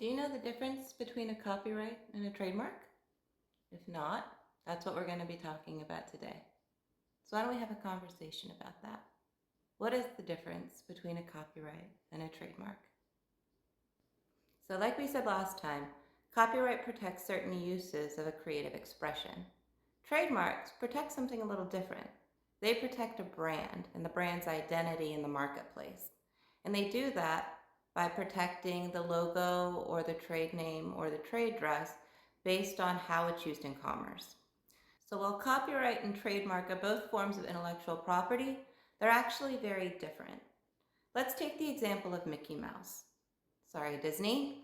Do you know the difference between a copyright and a trademark? If not, that's what we're going to be talking about today. So why don't we have a conversation about that? What is the difference between a copyright and a trademark? So like we said last time, copyright protects certain uses of a creative expression. Trademarks protect something a little different. They protect a brand and the brand's identity in the marketplace. And they do that by protecting the logo or the trade name or the trade dress based on how it's used in commerce. So while copyright and trademark are both forms of intellectual property, they're actually very different. Let's take the example of Mickey Mouse. Sorry, Disney,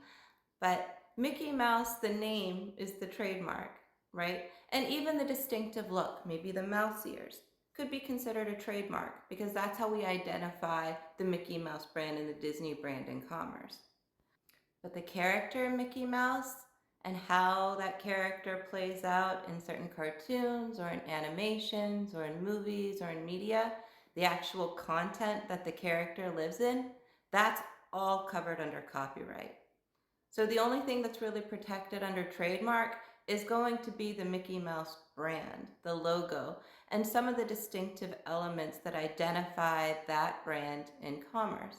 but Mickey Mouse, the name, is the trademark, right? And even the distinctive look, maybe the mouse ears, could be considered a trademark because that's how we identify the Mickey Mouse brand and the Disney brand in commerce. But the character Mickey Mouse and how that character plays out in certain cartoons or in animations or in movies or in media, the actual content that the character lives in, that's all covered under copyright. So the only thing that's really protected under trademark is going to be the Mickey Mouse brand, the logo, and some of the distinctive elements that identify that brand in commerce.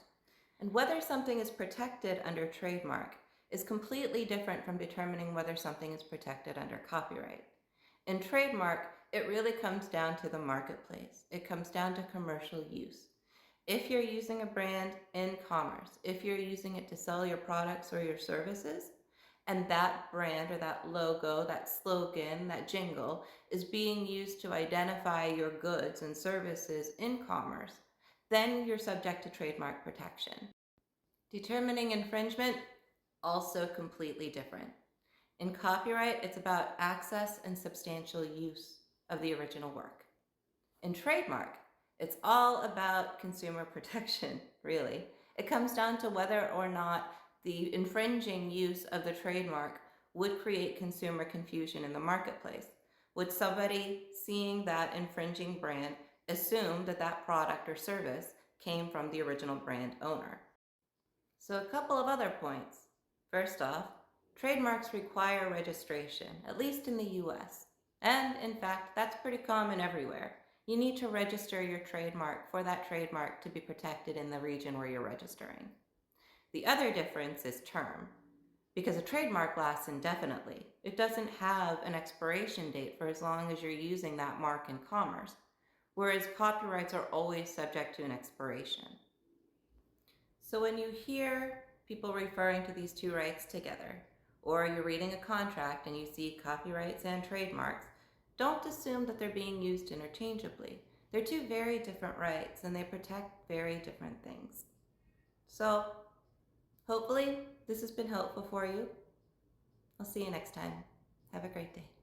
And whether something is protected under trademark is completely different from determining whether something is protected under copyright. In trademark, it really comes down to the marketplace. It comes down to commercial use. If you're using a brand in commerce, if you're using it to sell your products or your services, and that brand or that logo, that slogan, that jingle is being used to identify your goods and services in commerce, then you're subject to trademark protection. Determining infringement, also completely different. In copyright, it's about access and substantial use of the original work. In trademark, it's all about consumer protection, really. It comes down to whether or not the infringing use of the trademark would create consumer confusion in the marketplace. Would somebody seeing that infringing brand assume that that product or service came from the original brand owner? So a couple of other points. First off, trademarks require registration, at least in the US. And in fact, that's pretty common everywhere. You need to register your trademark for that trademark to be protected in the region where you're registering. The other difference is term, because a trademark lasts indefinitely. It doesn't have an expiration date for as long as you're using that mark in commerce, whereas copyrights are always subject to an expiration. So when you hear people referring to these two rights together, or you're reading a contract and you see copyrights and trademarks, don't assume that they're being used interchangeably. They're two very different rights and they protect very different things. So hopefully this has been helpful for you. I'll see you next time. Have a great day.